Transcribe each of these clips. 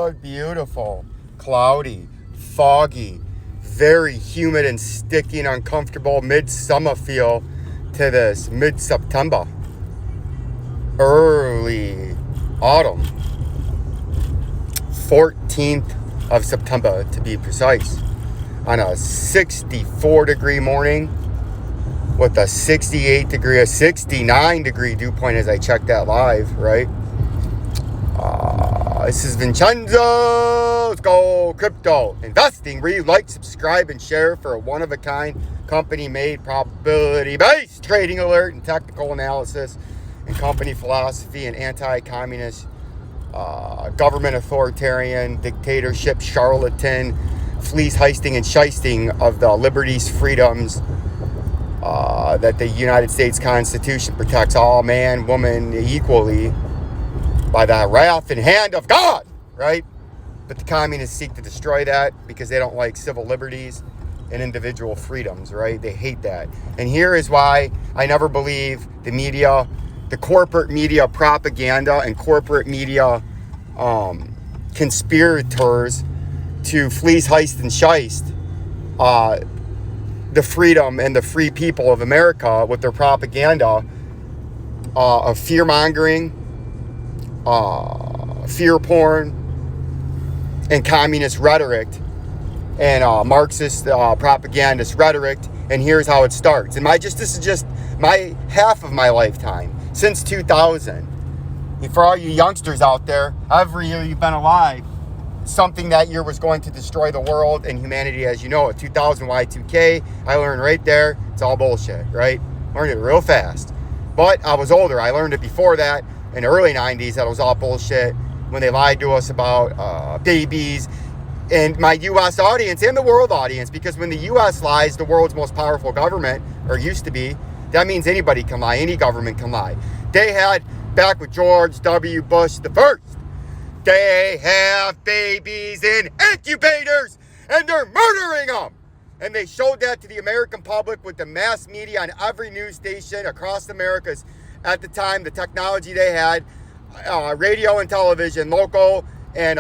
Good, beautiful, cloudy, foggy, very humid and sticky and uncomfortable midsummer feel to this mid-September, early autumn, 14th of September to be precise, on a 64 degree morning with a 69 degree dew point as I checked that live, right? This is Vincenzo'S Go Crypto Investing, where you like, subscribe, and share for a one-of-a-kind, company-made, probability-based trading alert and technical analysis and company philosophy and anti-communist, government authoritarian, dictatorship, charlatan, fleece heisting and shysting of the liberties, freedoms that the United States Constitution protects all man, woman equally by the wrath and hand of God, right? But the communists seek to destroy that because they don't like civil liberties and individual freedoms, right? They hate that. And here is why I never believe the media, the corporate media propaganda and corporate media conspirators to fleece, heist, and shyst the freedom and the free people of America with their propaganda of fear-mongering, fear porn, and communist rhetoric, and Marxist propagandist rhetoric. And here's how it starts. And this is just my half of my lifetime since 2000. And for all you youngsters out there, every year you've been alive, something that year was going to destroy the world and humanity as you know it. 2000 Y2K, I learned right there, it's all bullshit, right? Learned it real fast. But I was older. I learned it before that in the early 90s that it was all bullshit when they lied to us about babies. And my U.S. audience and the world audience, because when the U.S. lies, the world's most powerful government, or used to be, that means anybody can lie, any government can lie. They had, back with George W. Bush the first, they have babies in incubators and they're murdering them. And they showed that to the American public with the mass media on every news station across America's, at the time, the technology they had, radio and television, local and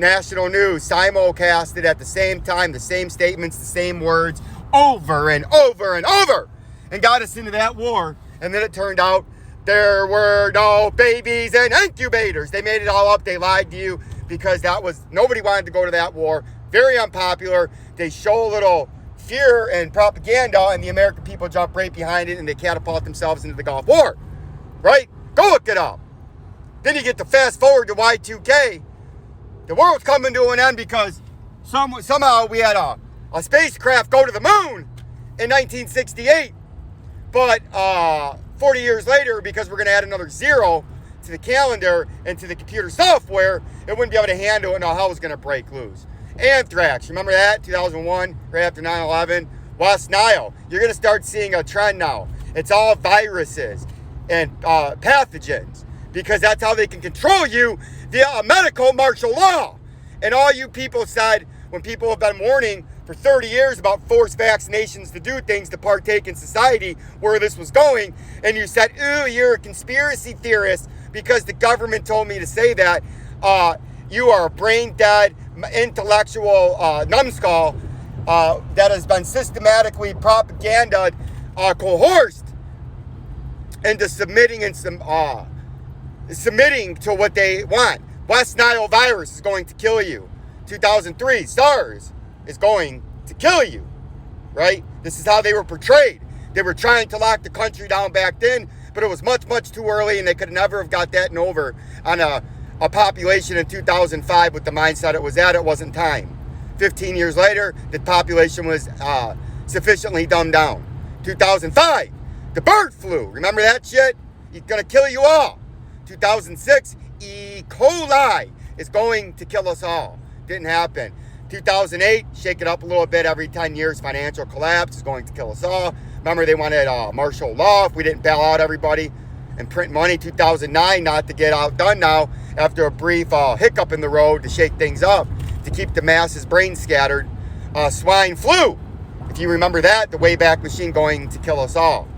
national news, simulcasted at the same time, the same statements, the same words, over and over and over, and got us into that war. And then it turned out there were no babies in incubators. They made it all up. They lied to you because nobody wanted to go to that war. Very unpopular. They show a little fear and propaganda, and the American people jump right behind it, and they catapult themselves into the Gulf War, right? Go look it up. Then you get to fast forward to Y2K. The world's coming to an end because somehow we had a spacecraft go to the moon in 1968. But 40 years later, because we're going to add another zero to the calendar and to the computer software, it wouldn't be able to handle it, and all hell was going to break loose. Anthrax, remember that? 2001, right after 9/11. West Nile. You're going to start seeing a trend now. It's all viruses and pathogens, because that's how they can control you via a medical martial law. And all you people said, when people have been warning for 30 years about forced vaccinations to do things to partake in society, where this was going, and you said, ooh, you're a conspiracy theorist because the government told me to say that, you are a brain-dead, intellectual numbskull that has been systematically propagandaed, coerced into submitting to what they want. West Nile virus is going to kill you. 2003, SARS is going to kill you, right? This is how they were portrayed. They were trying to lock the country down back then, but it was much, much too early, and they could never have got that over on a population in 2005 with the mindset it was at. It wasn't time. 15 years later, the population was sufficiently dumbed down. 2005, the bird flu. Remember that shit? It's going to kill you all. 2006, E. coli is going to kill us all. Didn't happen. 2008, shake it up a little bit every 10 years. Financial collapse is going to kill us all. Remember, they wanted martial law if we didn't bail out everybody and print money. 2009, not to get outdone now, after a brief hiccup in the road to shake things up, to keep the masses brain scattered. Swine flu. If If you remember that, the Wayback Machine going to kill us all.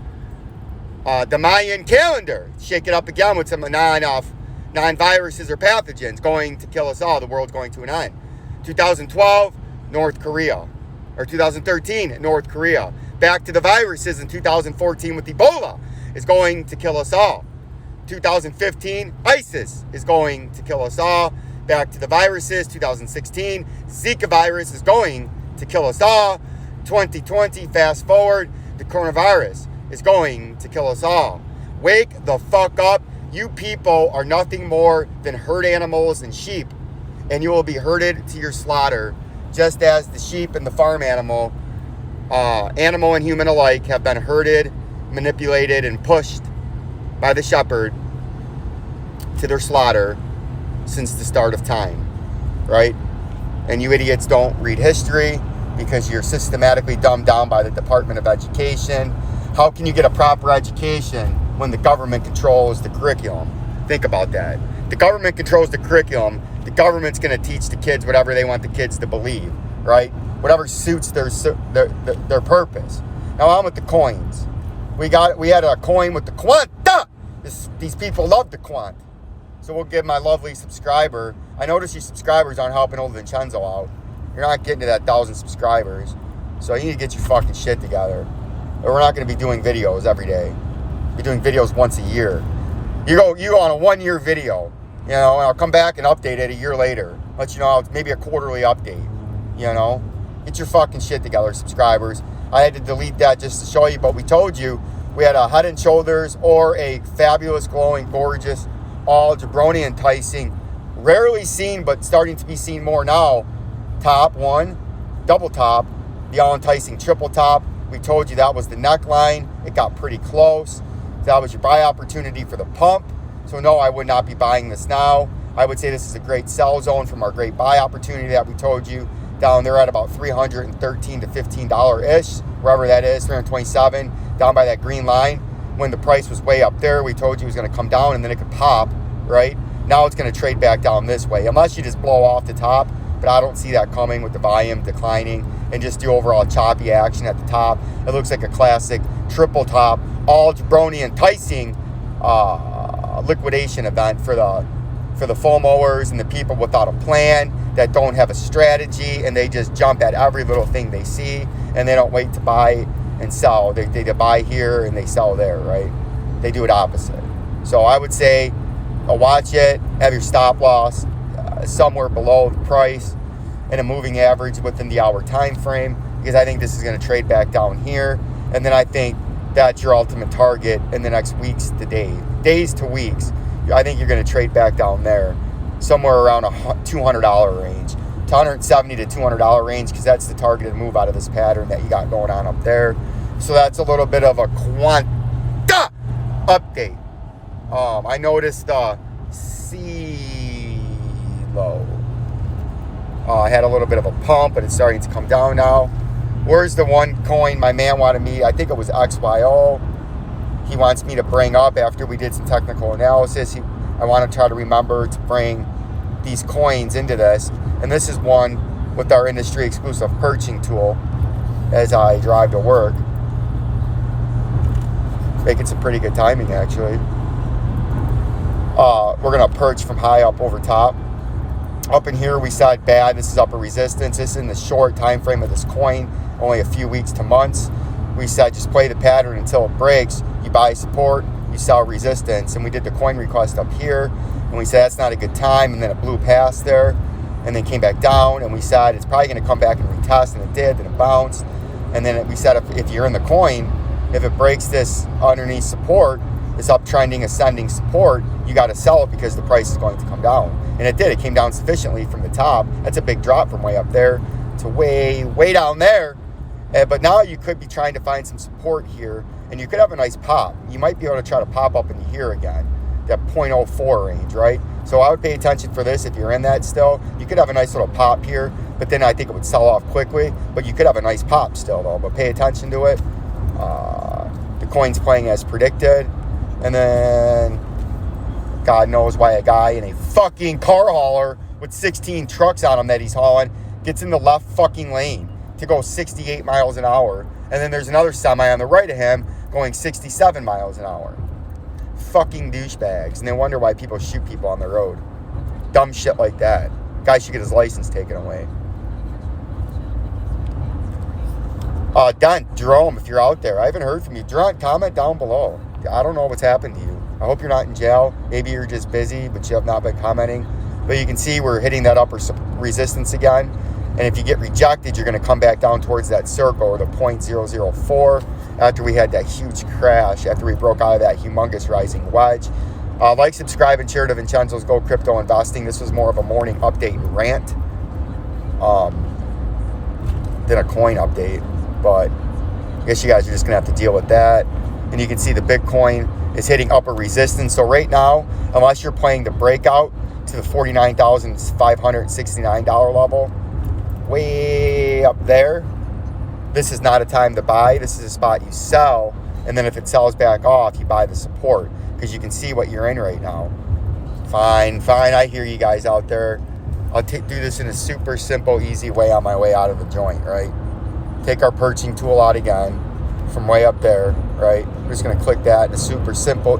The Mayan calendar, shake it up again with some non-viruses or pathogens going to kill us all. The world's going to an end. 2012, North Korea. Or 2013, North Korea. Back to the viruses in 2014 with Ebola is going to kill us all. 2015, ISIS is going to kill us all. Back to the viruses, 2016, Zika virus is going to kill us all. 2020, fast forward, the coronavirus is going to kill us all. Wake the fuck up. You people are nothing more than herd animals and sheep, and you will be herded to your slaughter, just as the sheep and the farm animal and human alike, have been herded, manipulated, and pushed by the shepherd to their slaughter since the start of time, right? And you idiots don't read history because you're systematically dumbed down by the Department of Education. How can you get a proper education when the government controls the curriculum? Think about that. The government controls the curriculum. The government's going to teach the kids whatever they want the kids to believe, right? Whatever suits their purpose. Now on with the coins. We had a coin with the QUANT. These people love the QUANT. So we'll give my lovely subscriber. I notice you subscribers aren't helping old Vincenzo out. You're not getting to that 1,000 subscribers. So you need to get your fucking shit together. Or we're not going to be doing videos every day. We're doing videos once a year. You go on a 1-year video, and I'll come back and update it a year later. Let you know, maybe a quarterly update, Get your fucking shit together, subscribers. I had to delete that just to show you, but we told you we had a Head and Shoulders or a fabulous, glowing, gorgeous, all jabroni enticing, rarely seen, but starting to be seen more now, top one, double top, the all enticing triple top. We told you that was the neckline. It got pretty close. That was your buy opportunity for the pump. So no, I would not be buying this now. I would say this is a great sell zone from our great buy opportunity that we told you down there at about $313 to $15-ish, wherever that is, 327, down by that green line. When the price was way up there, we told you it was going to come down and then it could pop, right? Now it's going to trade back down this way, unless you just blow off the top. But I don't see that coming with the volume declining and just the overall choppy action at the top. It looks like a classic triple top, all jabroni enticing liquidation event for the FOMOers and the people without a plan, that don't have a strategy, and they just jump at every little thing they see, and they don't wait to buy and sell. They buy here and they sell there, right? They do it opposite. So I would say watch it, have your stop loss somewhere below the price and a moving average within the hour time frame, because I think this is going to trade back down here, and then I think that's your ultimate target in the next weeks to days to weeks. I think you're going to trade back down there somewhere around a $200 range, $170 to $200 range, because that's the targeted move out of this pattern that you got going on up there. So that's a little bit of a quant update. I noticed CELO had a little bit of a pump, but it's starting to come down now. Where's the one coin my man wanted me? I think it was XYO. He wants me to bring up after we did some technical analysis. I want to try to remember to bring these coins into this. And this is one with our industry exclusive perching tool as I drive to work. Making some pretty good timing, actually. We're going to perch from high up over top. Up in here, we said bad. This is upper resistance. This is in the short time frame of this coin, only a few weeks to months. We said just play the pattern until it breaks. You buy support, you sell resistance. And we did the coin request up here, and we said that's not a good time. And then it blew past there and then came back down. And we said it's probably going to come back and retest, and it did. Then it bounced. And then we said if you're in the coin, if it breaks this underneath support, this uptrending ascending support, you got to sell it because the price is going to come down. And it did. It came down sufficiently from the top. That's a big drop from way up there to way down there. But now you could be trying to find some support here, and you could have a nice pop. You might be able to try to pop up into here again, that 0.04 range, right? So I would pay attention for this if you're in that still. You could have a nice little pop here, but then I think it would sell off quickly. But you could have a nice pop still, though. But pay attention to it. The coin's playing as predicted. And then God knows why a guy in a fucking car hauler with 16 trucks on him that he's hauling gets in the left fucking lane to go 68 miles an hour. And then there's another semi on the right of him going 67 miles an hour. Fucking douchebags. And they wonder why people shoot people on the road. Dumb shit like that. Guy should get his license taken away. Jerome, if you're out there, I haven't heard from you. Jerome, comment down below. I don't know what's happened to you. I hope you're not in jail. Maybe you're just busy, but you have not been commenting. But you can see we're hitting that upper resistance again. And if you get rejected, you're going to come back down towards that circle or the 0.004 after we had that huge crash, after we broke out of that humongous rising wedge. Like, subscribe, and share to Vincenzo's Go Crypto Investing. This was more of a morning update rant than a coin update. But I guess you guys are just going to have to deal with that. And you can see the Bitcoin is hitting upper resistance. So right now, unless you're playing the breakout to the $49,569 level, way up there, this is not a time to buy. This is a spot you sell. And then if it sells back off, you buy the support. Because you can see what you're in right now. Fine. I hear you guys out there. I'll do this in a super simple, easy way on my way out of the joint, right? Take our perching tool out again from way up there, right? We're just going to click that in a super simple,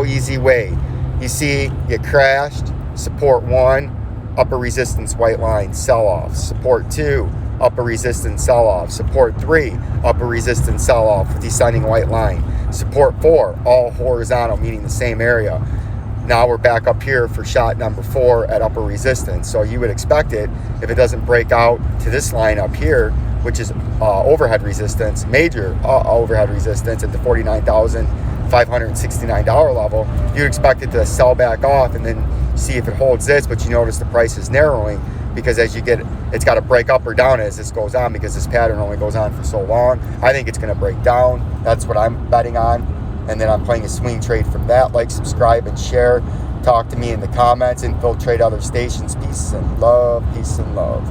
easy way. You see, you crashed. Support 1, upper resistance, white line, sell off. Support 2, upper resistance, sell off. Support 3, upper resistance, sell off with descending white line. Support 4, all horizontal, meaning the same area. Now we're back up here for shot number 4 at upper resistance. So you would expect it, if it doesn't break out to this line up here, which is overhead resistance, major overhead resistance at the $49,569 level, you'd expect it to sell back off and then see if it holds this, but you notice the price is narrowing because as you get, it's got to break up or down as this goes on because this pattern only goes on for so long. I think it's going to break down. That's what I'm betting on. And then I'm playing a swing trade from that. Like, subscribe, and share. Talk to me in the comments. Infiltrate other stations. Peace and love. Peace and love.